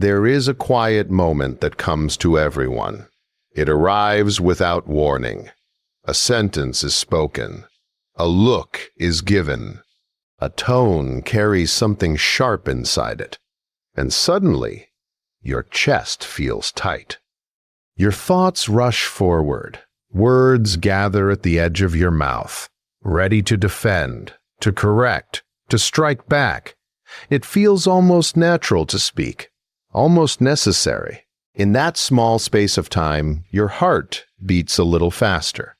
There is a quiet moment that comes to everyone. It arrives without warning. A sentence is spoken. A look is given. A tone carries something sharp inside it. And suddenly, your chest feels tight. Your thoughts rush forward. Words gather at the edge of your mouth, ready to defend, to correct, to strike back. It feels almost natural to speak, almost necessary. In that small space of time, your heart beats a little faster.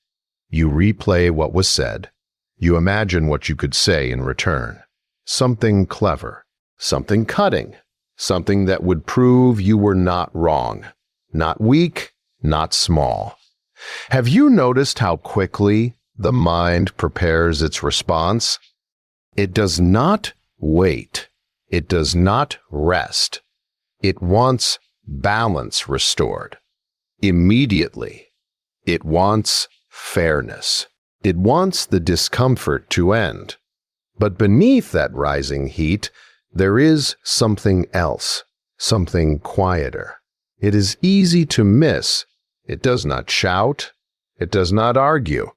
You replay what was said. You imagine what you could say in return. Something clever, something cutting, something that would prove you were not wrong, not weak, not small. Have you noticed how quickly the mind prepares its response? It does not wait. It does not rest. It wants balance restored. Immediately. It wants fairness. It wants the discomfort to end. But beneath that rising heat, there is something else, something quieter. It is easy to miss. It does not shout. It does not argue.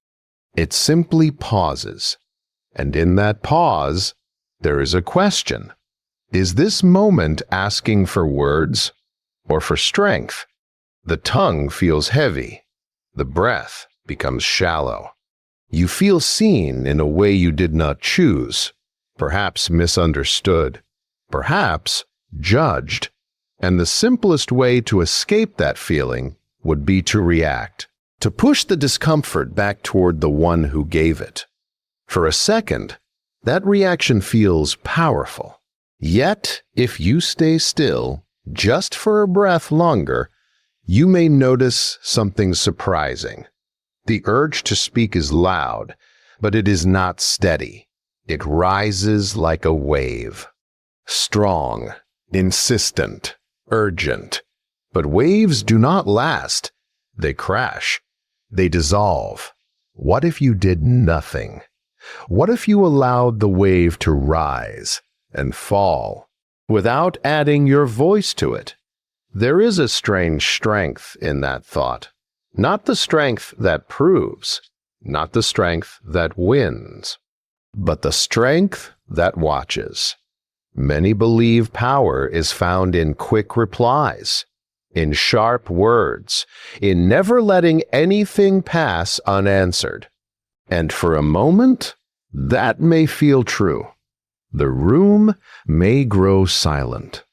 It simply pauses. And in that pause, there is a question. Is this moment asking for words or for strength? The tongue feels heavy. The breath becomes shallow. You feel seen in a way you did not choose, perhaps misunderstood, perhaps judged. And the simplest way to escape that feeling would be to react, to push the discomfort back toward the one who gave it. For a second, that reaction feels powerful. Yet, if you stay still, just for a breath longer, you may notice something surprising. The urge to speak is loud, but it is not steady. It rises like a wave. Strong, insistent, urgent. But waves do not last. They crash. They dissolve. What if you did nothing? What if you allowed the wave to rise and fall without adding your voice to it? There is a strange strength in that thought. Not the strength that proves, not the strength that wins, but the strength that watches. Many believe power is found in quick replies, in sharp words, in never letting anything pass unanswered. And for a moment, that may feel true. The room may grow silent.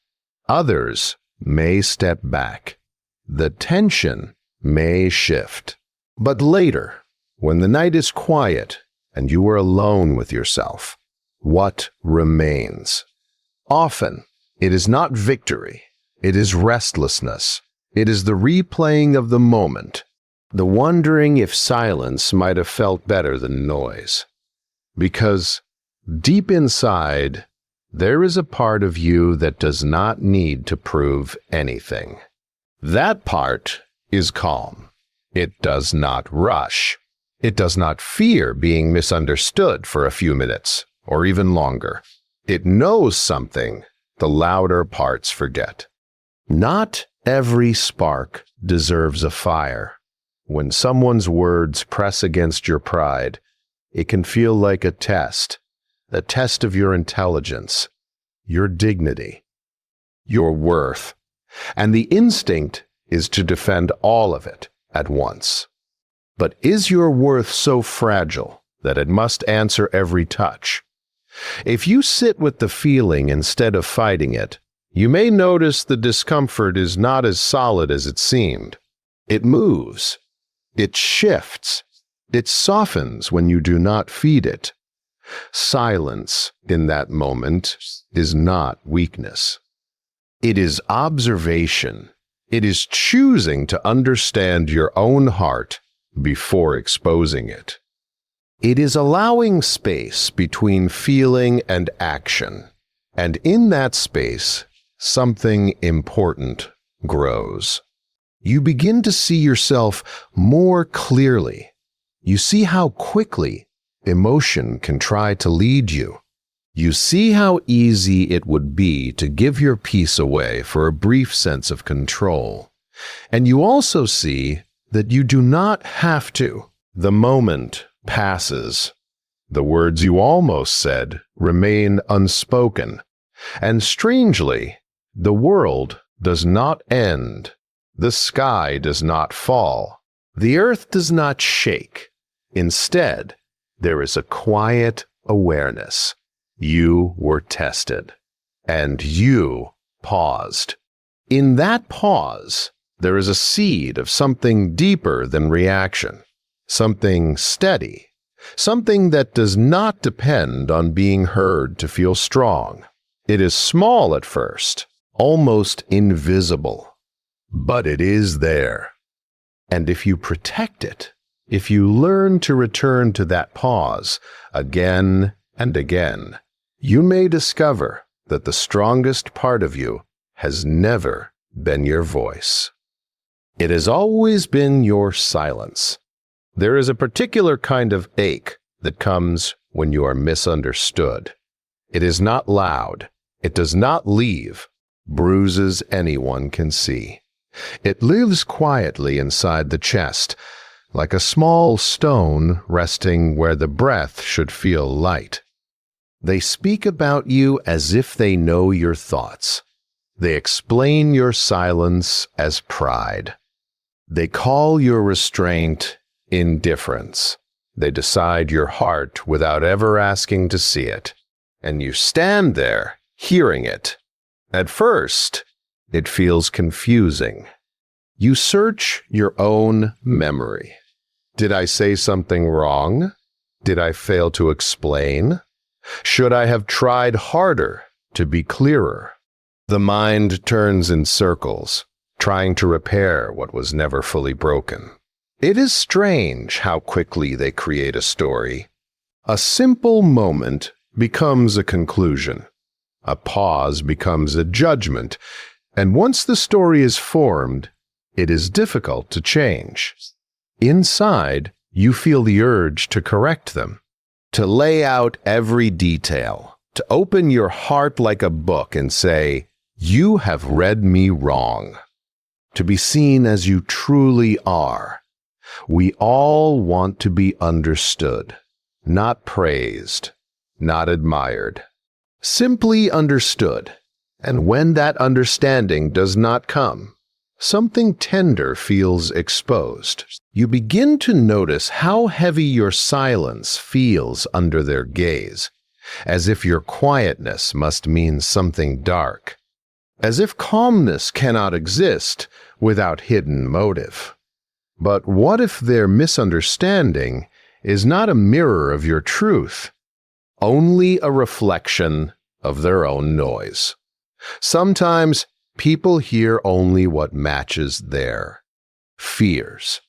Others may step back. The tension may shift. But later, when the night is quiet and you are alone with yourself, what remains? Often, it is not victory. It is restlessness. It is the replaying of the moment, the wondering if silence might have felt better than noise. Because deep inside, there is a part of you that does not need to prove anything. That part is calm. It does not rush. It does not fear being misunderstood for a few minutes, or even longer. It knows something the louder parts forget. Not every spark deserves a fire. When someone's words press against your pride, it can feel like a test of your intelligence, your dignity, your worth. And the instinct is to defend all of it at once. But is your worth so fragile that it must answer every touch? If you sit with the feeling instead of fighting it, you may notice the discomfort is not as solid as it seemed. It moves. It shifts. It softens when you do not feed it. Silence in that moment is not weakness. It is observation. It is choosing to understand your own heart before exposing it. It is allowing space between feeling and action. And in that space, something important grows. You begin to see yourself more clearly. You see how quickly emotion can try to lead you. You see how easy it would be to give your peace away for a brief sense of control. And you also see that you do not have to. The moment passes. The words you almost said remain unspoken. And strangely, the world does not end. The sky does not fall. The earth does not shake. Instead, there is a quiet awareness. You were tested, and you paused. In that pause, there is a seed of something deeper than reaction, something steady, something that does not depend on being heard to feel strong. It is small at first, almost invisible, but it is there. And if you protect it, if you learn to return to that pause again and again, you may discover that the strongest part of you has never been your voice. It has always been your silence. There is a particular kind of ache that comes when you are misunderstood. It is not loud. It does not leave bruises anyone can see. It lives quietly inside the chest, like a small stone resting where the breath should feel light. They speak about you as if they know your thoughts. They explain your silence as pride. They call your restraint indifference. They decide your heart without ever asking to see it. And you stand there, hearing it. At first, it feels confusing. You search your own memory. Did I say something wrong? Did I fail to explain? Should I have tried harder to be clearer? The mind turns in circles, trying to repair what was never fully broken. It is strange how quickly they create a story. A simple moment becomes a conclusion. A pause becomes a judgment, and once the story is formed, it is difficult to change. Inside, you feel the urge to correct them, to lay out every detail, to open your heart like a book and say, "You have read me wrong." To be seen as you truly are. We all want to be understood, not praised, not admired. Simply understood. And when that understanding does not come, something tender feels exposed. You begin to notice how heavy your silence feels under their gaze, as if your quietness must mean something dark, as if calmness cannot exist without hidden motive. But what if their misunderstanding is not a mirror of your truth, only a reflection of their own noise? Sometimes people hear only what matches their fears.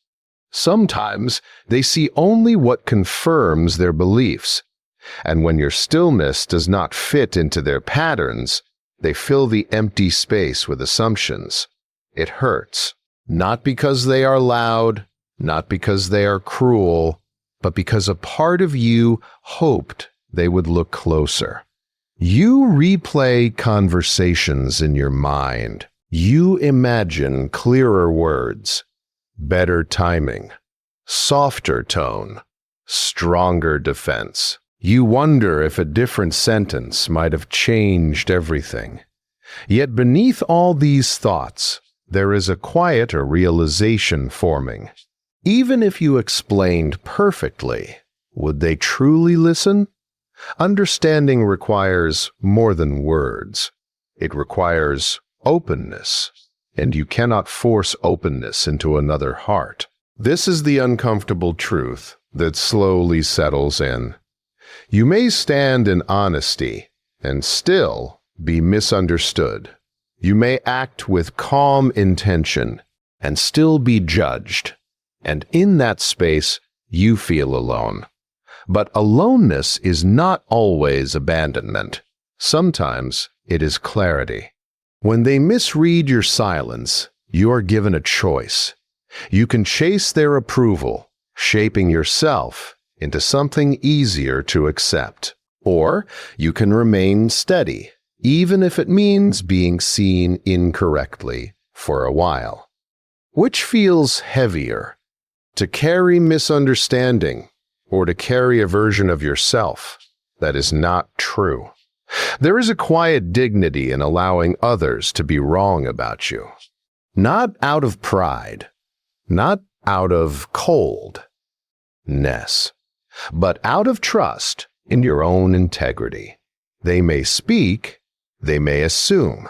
Sometimes they see only what confirms their beliefs. And when your stillness does not fit into their patterns, they fill the empty space with assumptions. It hurts, not because they are loud, not because they are cruel, but because a part of you hoped they would look closer. You replay conversations in your mind. You imagine clearer words, better timing, softer tone, stronger defense. You wonder if a different sentence might have changed everything. Yet beneath all these thoughts, there is a quieter realization forming. Even if you explained perfectly, would they truly listen? Understanding requires more than words. It requires openness, and you cannot force openness into another heart. This is the uncomfortable truth that slowly settles in. You may stand in honesty and still be misunderstood. You may act with calm intention and still be judged. And in that space, you feel alone. But aloneness is not always abandonment. Sometimes it is clarity. When they misread your silence, you are given a choice. You can chase their approval, shaping yourself into something easier to accept. Or you can remain steady, even if it means being seen incorrectly for a while. Which feels heavier, to carry misunderstanding or to carry a version of yourself that is not true? There is a quiet dignity in allowing others to be wrong about you. Not out of pride, not out of coldness, but out of trust in your own integrity. They may speak, they may assume.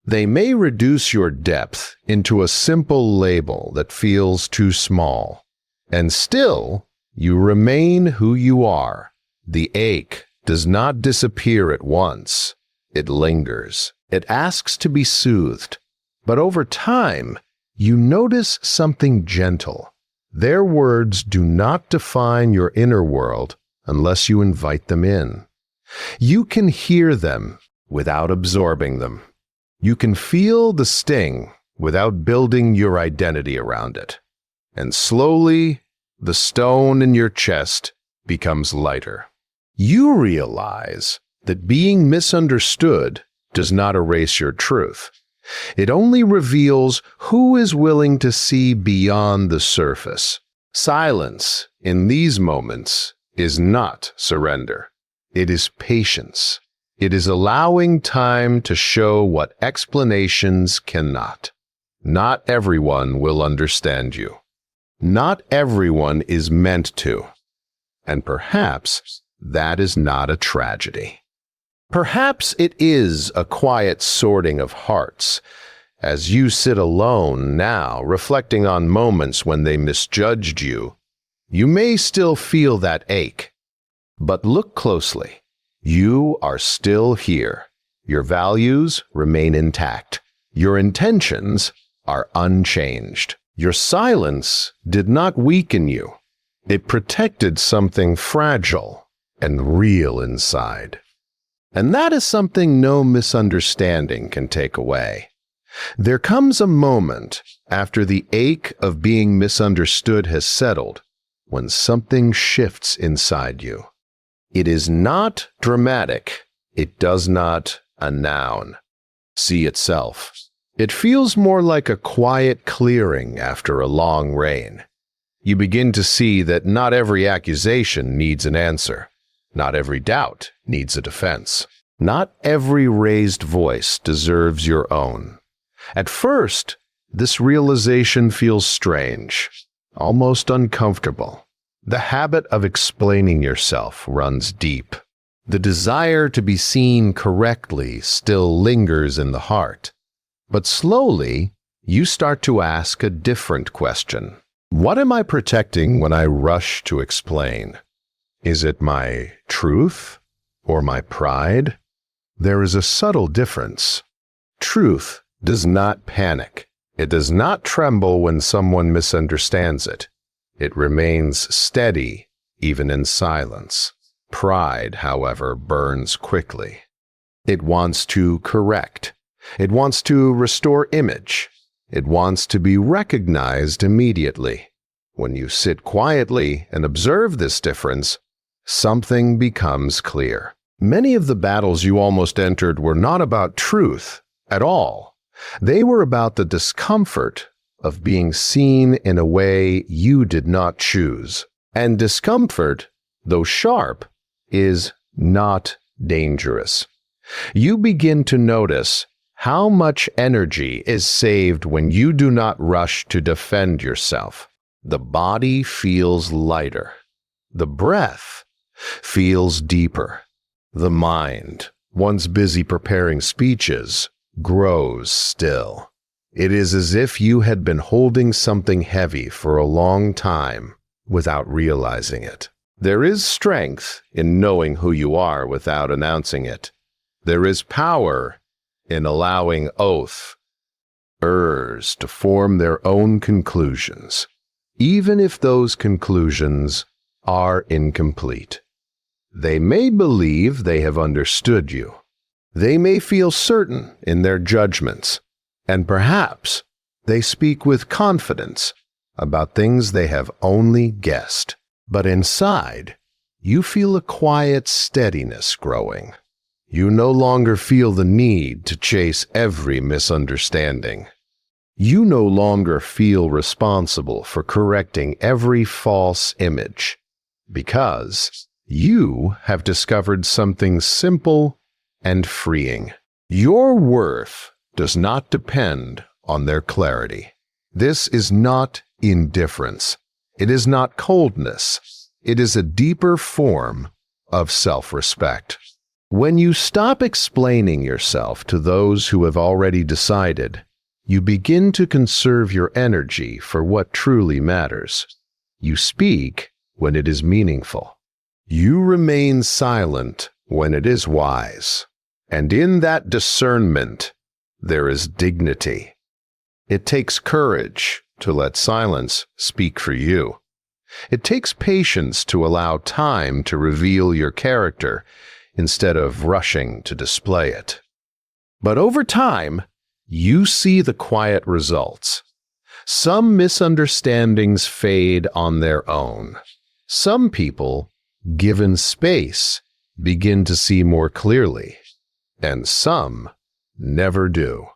They may reduce your depth into a simple label that feels too small. And still, you remain who you are. The ache does not disappear at once. It lingers. It asks to be soothed. But over time, you notice something gentle. Their words do not define your inner world unless you invite them in. You can hear them without absorbing them. You can feel the sting without building your identity around it. And slowly, the stone in your chest becomes lighter. You realize that being misunderstood does not erase your truth. It only reveals who is willing to see beyond the surface. Silence in these moments is not surrender. It is patience. It is allowing time to show what explanations cannot. Not everyone will understand you. Not everyone is meant to. And perhaps that is not a tragedy. Perhaps it is a quiet sorting of hearts. As you sit alone now, reflecting on moments when they misjudged you, you may still feel that ache. But look closely. You are still here. Your values remain intact. Your intentions are unchanged. Your silence did not weaken you. It protected something fragile and real inside. And that is something no misunderstanding can take away. There comes a moment after the ache of being misunderstood has settled when something shifts inside you. It is not dramatic. It does not a noun see itself. It feels more like a quiet clearing after a long rain. You begin to see that not every accusation needs an answer. Not every doubt needs a defense. Not every raised voice deserves your own. At first, this realization feels strange, almost uncomfortable. The habit of explaining yourself runs deep. The desire to be seen correctly still lingers in the heart. But slowly, you start to ask a different question. What am I protecting when I rush to explain? Is it my truth or my pride? There is a subtle difference. Truth does not panic. It does not tremble when someone misunderstands it. It remains steady, even in silence. Pride, however, burns quickly. It wants to correct. It wants to restore image. It wants to be recognized immediately. When you sit quietly and observe this difference, something becomes clear. Many of the battles you almost entered were not about truth at all. They were about the discomfort of being seen in a way you did not choose. And discomfort, though sharp, is not dangerous. You begin to notice how much energy is saved when you do not rush to defend yourself. The body feels lighter. The breath feels deeper. The mind, once busy preparing speeches, grows still. It is as if you had been holding something heavy for a long time without realizing it. There is strength in knowing who you are without announcing it. There is power in allowing oaths to form their own conclusions, even if those conclusions are incomplete. They may believe they have understood you. They may feel certain in their judgments, and perhaps they speak with confidence about things they have only guessed. But inside, you feel a quiet steadiness growing. You no longer feel the need to chase every misunderstanding. You no longer feel responsible for correcting every false image, because you have discovered something simple and freeing. Your worth does not depend on their clarity. This is not indifference. It is not coldness. It is a deeper form of self-respect. When you stop explaining yourself to those who have already decided, you begin to conserve your energy for what truly matters. You speak when it is meaningful. You remain silent when it is wise. And in that discernment, there is dignity. It takes courage to let silence speak for you. It takes patience to allow time to reveal your character instead of rushing to display it. But over time, you see the quiet results. Some misunderstandings fade on their own. Some people, given space, begin to see more clearly. And some never do.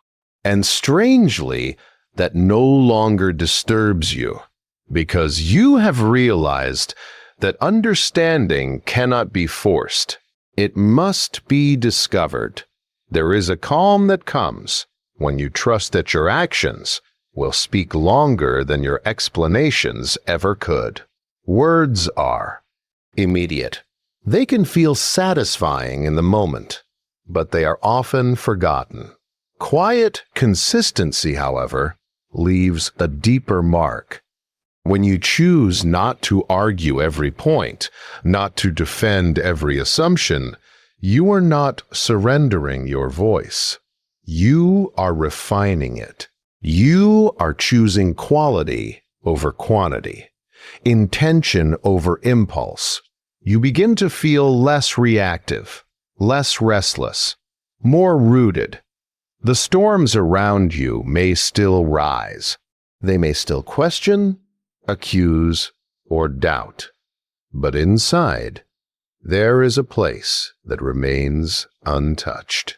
And strangely, that no longer disturbs you, because you have realized that understanding cannot be forced. It must be discovered. There is a calm that comes when you trust that your actions will speak longer than your explanations ever could. Words are immediate. They can feel satisfying in the moment, but they are often forgotten. Quiet consistency, however, leaves a deeper mark. When you choose not to argue every point, not to defend every assumption, you are not surrendering your voice. You are refining it. You are choosing quality over quantity, intention over impulse. You begin to feel less reactive, less restless, more rooted. The storms around you may still rise. They may still question, accuse, or doubt. But inside, there is a place that remains untouched.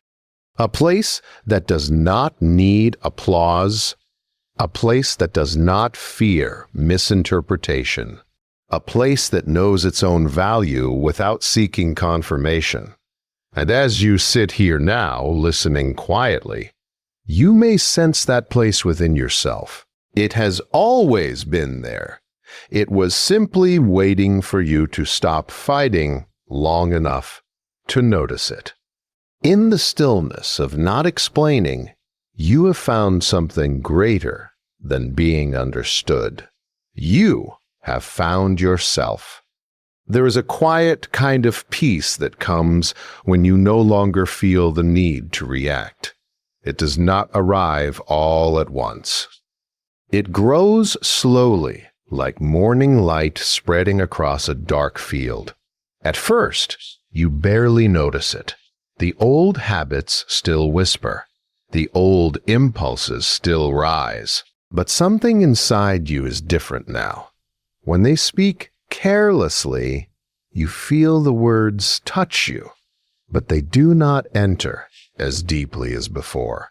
A place that does not need applause. A place that does not fear misinterpretation. A place that knows its own value without seeking confirmation. And as you sit here now, listening quietly, you may sense that place within yourself. It has always been there. It was simply waiting for you to stop fighting long enough to notice it. In the stillness of not explaining, you have found something greater than being understood. You have found yourself. There is a quiet kind of peace that comes when you no longer feel the need to react. It does not arrive all at once. It grows slowly, like morning light spreading across a dark field. At first, you barely notice it. The old habits still whisper. The old impulses still rise. But something inside you is different now. When they speak carelessly, you feel the words touch you, but they do not enter as deeply as before.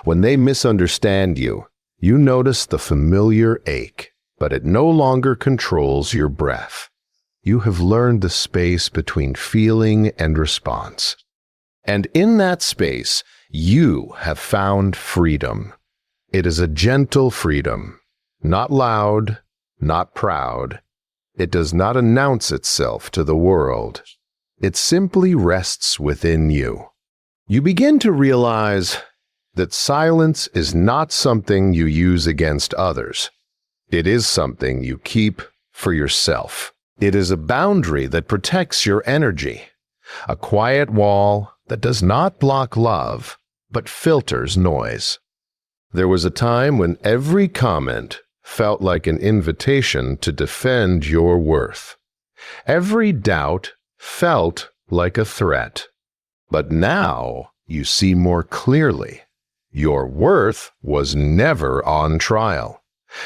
When they misunderstand you, you notice the familiar ache, but it no longer controls your breath. You have learned the space between feeling and response. And in that space, you have found freedom. It is a gentle freedom, not loud, not proud. It does not announce itself to the world. It simply rests within you. You begin to realize that silence is not something you use against others. It is something you keep for yourself. It is a boundary that protects your energy, a quiet wall that does not block love, but filters noise. There was a time when every comment felt like an invitation to defend your worth. Every doubt felt like a threat. But now you see more clearly. Your worth was never on trial.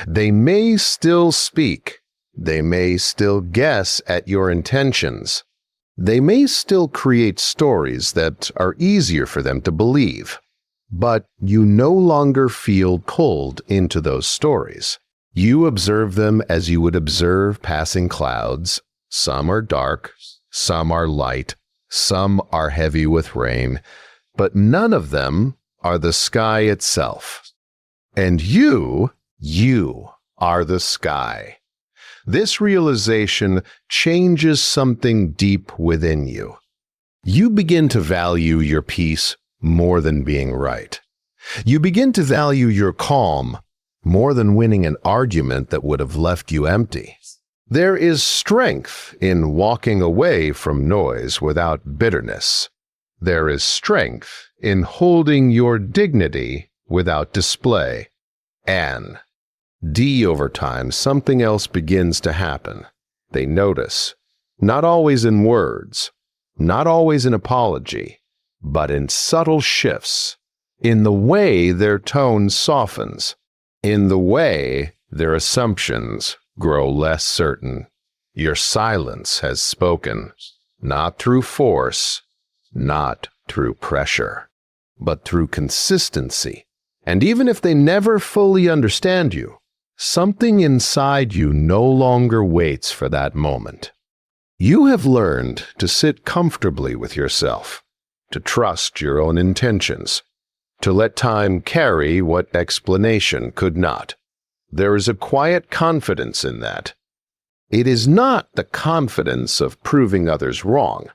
They may still speak, They may still guess at your intentions. They may still create stories that are easier for them to believe. But you no longer feel pulled into those stories. You observe them as you would observe passing clouds. Some are dark, some are light, some are heavy with rain, but none of them are the sky itself. And you are the sky. This realization changes something deep within you. You begin to value your peace more than being right. You begin to value your calm more than winning an argument that would have left you empty. There is strength in walking away from noise without bitterness. There is strength in holding your dignity without display. And over time, something else begins to happen. They notice, not always in words, not always in apology, but in subtle shifts, in the way their tone softens, in the way their assumptions grow less certain. Your silence has spoken, not through force, not through pressure, but through consistency. And even if they never fully understand you, something inside you no longer waits for that moment. You have learned to sit comfortably with yourself, to trust your own intentions, to let time carry what explanation could not. There is a quiet confidence in that. It is not the confidence of proving others wrong.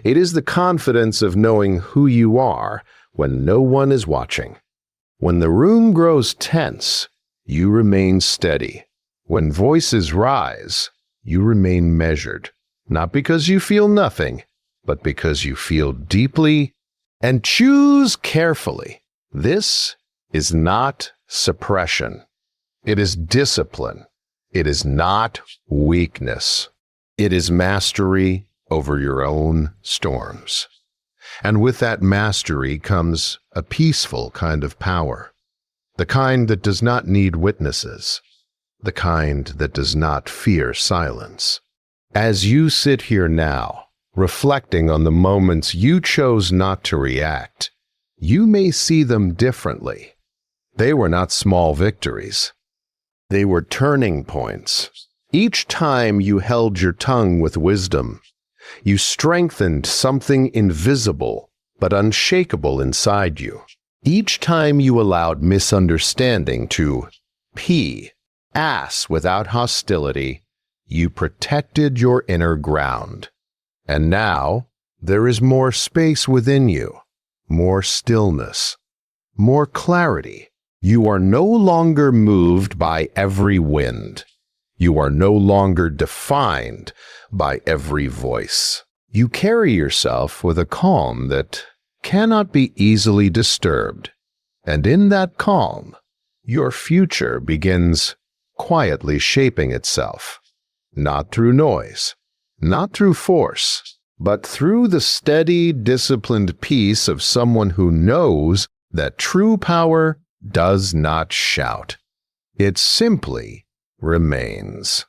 It is the confidence of knowing who you are when no one is watching. When the room grows tense, you remain steady. When voices rise, you remain measured, not because you feel nothing, but because you feel deeply and choose carefully. This is not suppression. It is discipline. It is not weakness. It is mastery over your own storms. And with that mastery comes a peaceful kind of power. The kind that does not need witnesses. The kind that does not fear silence. As you sit here now, reflecting on the moments you chose not to react, you may see them differently. They were not small victories. They were turning points. Each time you held your tongue with wisdom, you strengthened something invisible but unshakable inside you. Each time you allowed misunderstanding to pass without hostility, you protected your inner ground. And now there is more space within you, more stillness, more clarity. You are no longer moved by every wind. You are no longer defined by every voice. You carry yourself with a calm that cannot be easily disturbed, and in that calm, your future begins quietly shaping itself, not through noise, not through force, but through the steady, disciplined peace of someone who knows that true power does not shout. It simply remains.